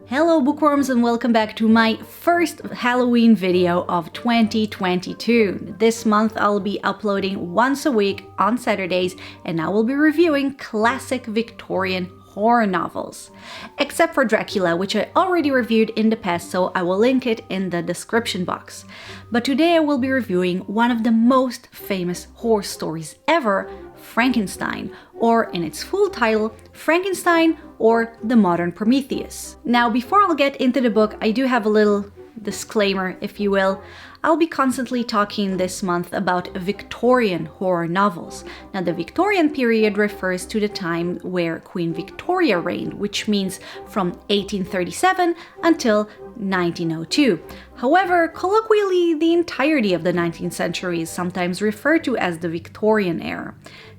Hello bookworms and welcome back to my first Halloween video of 2022. This month I'll be uploading once a week on Saturdays and I will be reviewing classic Victorian horror novels. Except for Dracula, which I already reviewed in the past, so I will link it in the description box. But today I will be reviewing one of the most famous horror stories ever, Frankenstein, or in its full title, Frankenstein or the Modern Prometheus. Now, before I'll get into the book, I do have a little disclaimer, if you will. I'll be constantly talking this month about Victorian horror novels. Now, the Victorian period refers to the time where Queen Victoria reigned, which means from 1837 until 1902. However, colloquially, the entirety of the 19th century is sometimes referred to as the Victorian era.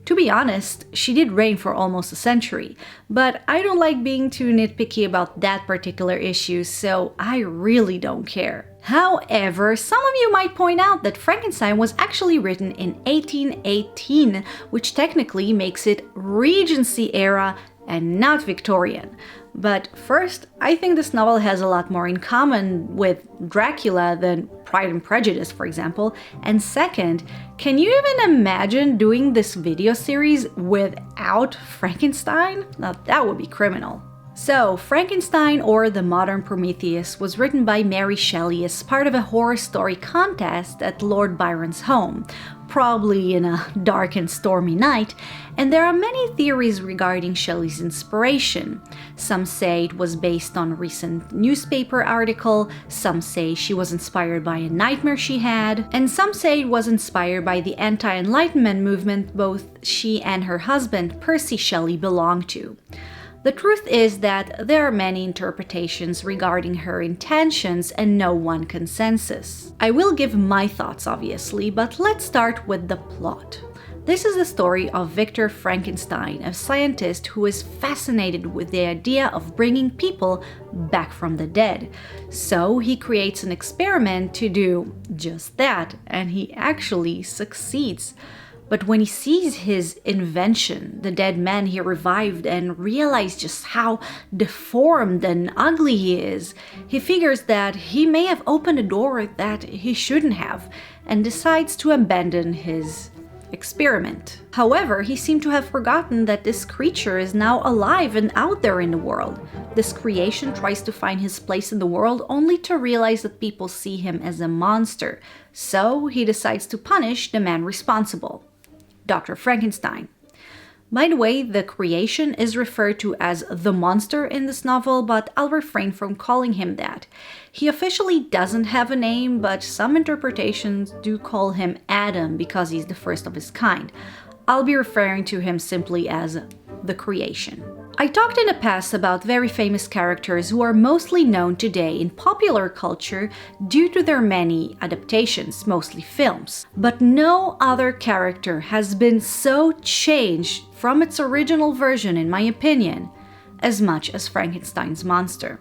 To be honest, she did reign for almost a century, but I don't like being too nitpicky about that particular issue, so I really don't care. However, some of you might point out that Frankenstein was actually written in 1818, which technically makes it Regency era and not Victorian. But first, I think this novel has a lot more in common with Dracula than Pride and Prejudice, for example. And second, can you even imagine doing this video series without Frankenstein? Now that would be criminal. So, Frankenstein or the Modern Prometheus was written by Mary Shelley as part of a horror story contest at Lord Byron's home, probably in a dark and stormy night, and there are many theories regarding Shelley's inspiration. Some say it was based on a recent newspaper article, some say she was inspired by a nightmare she had, and some say it was inspired by the anti-Enlightenment movement both she and her husband, Percy Shelley, belonged to. The truth is that there are many interpretations regarding her intentions and no one consensus. I will give my thoughts obviously, but let's start with the plot. This is the story of Victor Frankenstein, a scientist who is fascinated with the idea of bringing people back from the dead. So he creates an experiment to do just that, and he actually succeeds. But when he sees his invention, the dead man he revived, and realizes just how deformed and ugly he is, he figures that he may have opened a door that he shouldn't have, and decides to abandon his experiment. However, he seemed to have forgotten that this creature is now alive and out there in the world. This creation tries to find his place in the world only to realize that people see him as a monster. So he decides to punish the man responsible, Dr. Frankenstein. By the way, the creation is referred to as the monster in this novel, but I'll refrain from calling him that. He officially doesn't have a name, but some interpretations do call him Adam because he's the first of his kind. I'll be referring to him simply as the creation. I talked in the past about very famous characters who are mostly known today in popular culture due to their many adaptations, mostly films. But no other character has been so changed from its original version, in my opinion, as much as Frankenstein's monster.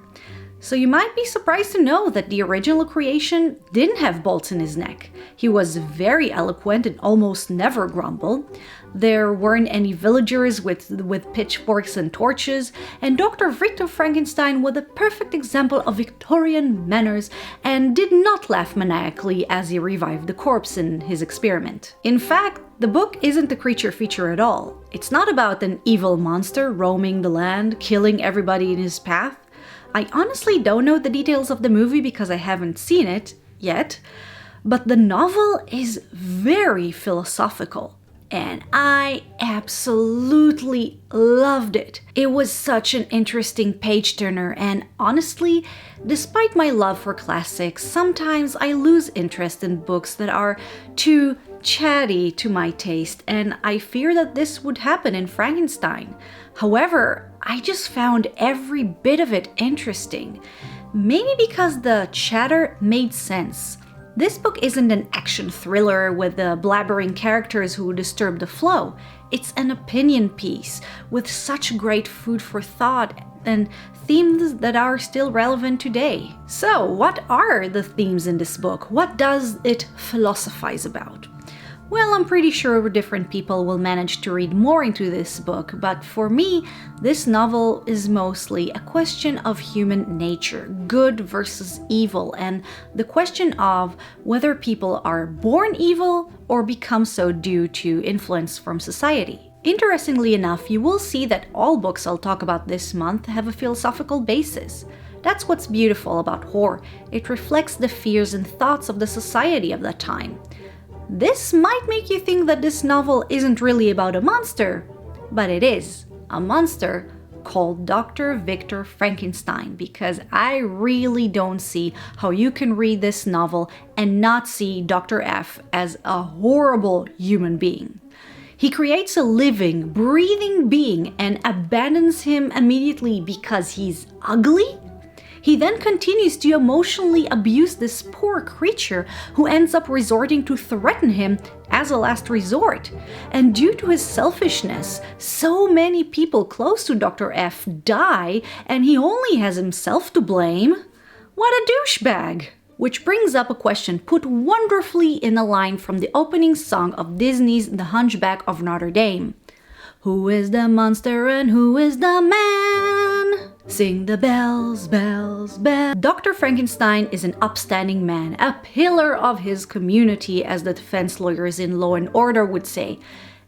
So you might be surprised to know that the original creation didn't have bolts in his neck. He was very eloquent and almost never grumbled. There weren't any villagers with pitchforks and torches, and Dr. Victor Frankenstein was a perfect example of Victorian manners and did not laugh maniacally as he revived the corpse in his experiment. In fact, the book isn't a creature feature at all. It's not about an evil monster roaming the land, killing everybody in his path. I honestly don't know the details of the movie because I haven't seen it yet, but the novel is very philosophical. And I absolutely loved it. It was such an interesting page-turner, and honestly, despite my love for classics, sometimes I lose interest in books that are too chatty to my taste, and I fear that this would happen in Frankenstein. However, I just found every bit of it interesting. Maybe because the chatter made sense. This book isn't an action thriller with blabbering characters who disturb the flow. It's an opinion piece with such great food for thought and themes that are still relevant today. So, what are the themes in this book? What does it philosophize about? Well, I'm pretty sure different people will manage to read more into this book, but for me, this novel is mostly a question of human nature, good versus evil, and the question of whether people are born evil or become so due to influence from society. Interestingly enough, you will see that all books I'll talk about this month have a philosophical basis. That's what's beautiful about horror. It reflects the fears and thoughts of the society of that time. This might make you think that this novel isn't really about a monster, but it is. A monster called Dr. Victor Frankenstein, because I really don't see how you can read this novel and not see Dr. F as a horrible human being. He creates a living, breathing being and abandons him immediately because he's ugly? He then continues to emotionally abuse this poor creature, who ends up resorting to threaten him as a last resort. And due to his selfishness, so many people close to Dr. F die, and he only has himself to blame. What a douchebag! Which brings up a question put wonderfully in a line from the opening song of Disney's The Hunchback of Notre Dame. Who is the monster and who is the man? Sing the bells, bells, bells. Dr. Frankenstein is an upstanding man, a pillar of his community, as the defense lawyers in Law and Order would say.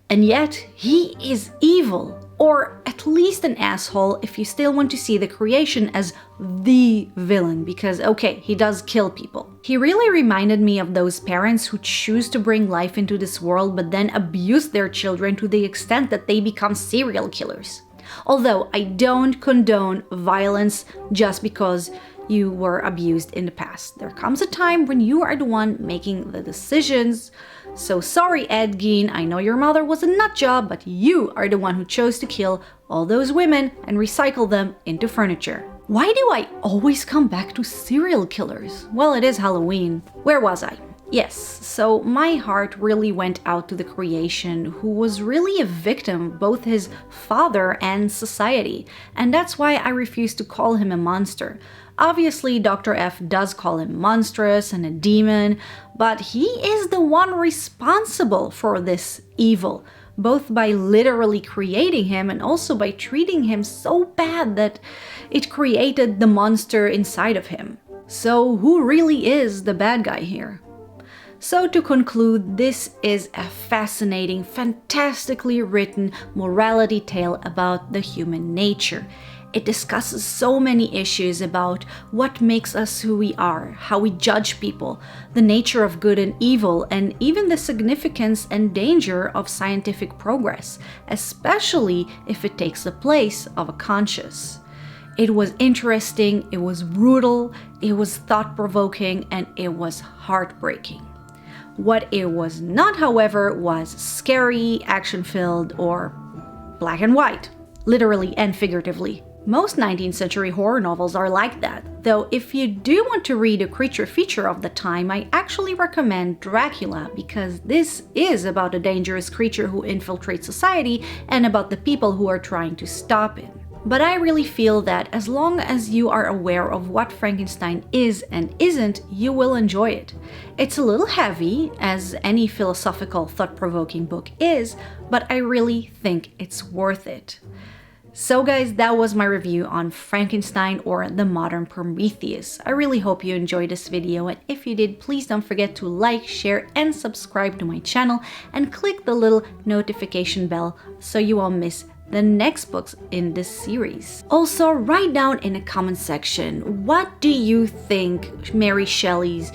And yet, he is evil, or at least an asshole if you still want to see the creation as the villain, because okay, he does kill people. He really reminded me of those parents who choose to bring life into this world but then abuse their children to the extent that they become serial killers. Although I don't condone violence just because you were abused in the past. There comes a time when you are the one making the decisions. So sorry, Ed Gein, I know your mother was a nutjob, but you are the one who chose to kill all those women and recycle them into furniture. Why do I always come back to serial killers? Well, it is Halloween. Where was I? Yes, so my heart really went out to the creation, who was really a victim of both his father and society, and that's why I refuse to call him a monster. Obviously, Dr. F does call him monstrous and a demon, but he is the one responsible for this evil, both by literally creating him and also by treating him so bad that it created the monster inside of him. So who really is the bad guy here? So to conclude, this is a fascinating, fantastically written morality tale about the human nature. It discusses so many issues about what makes us who we are, how we judge people, the nature of good and evil, and even the significance and danger of scientific progress, especially if it takes the place of a conscience. It was interesting, it was brutal, it was thought-provoking, and it was heartbreaking. What it was not, however, was scary, action-filled, or black and white, literally and figuratively. Most 19th century horror novels are like that, though if you do want to read a creature feature of the time, I actually recommend Dracula, because this is about a dangerous creature who infiltrates society and about the people who are trying to stop him. But I really feel that as long as you are aware of what Frankenstein is and isn't, you will enjoy it. It's a little heavy, as any philosophical, thought-provoking book is, but I really think it's worth it. So guys, that was my review on Frankenstein, or the Modern Prometheus. I really hope you enjoyed this video, and if you did, please don't forget to like, share, and subscribe to my channel, and click the little notification bell so you won't miss the next books in this series. Also, write down in the comment section, what do you think Mary Shelley's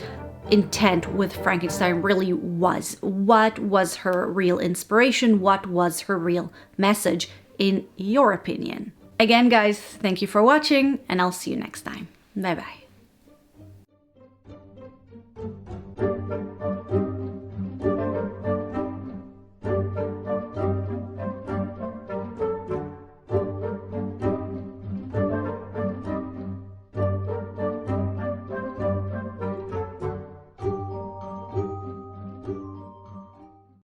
intent with Frankenstein really was? What was her real inspiration? What was her real message, in your opinion? Again, guys, thank you for watching, and I'll see you next time. Bye bye.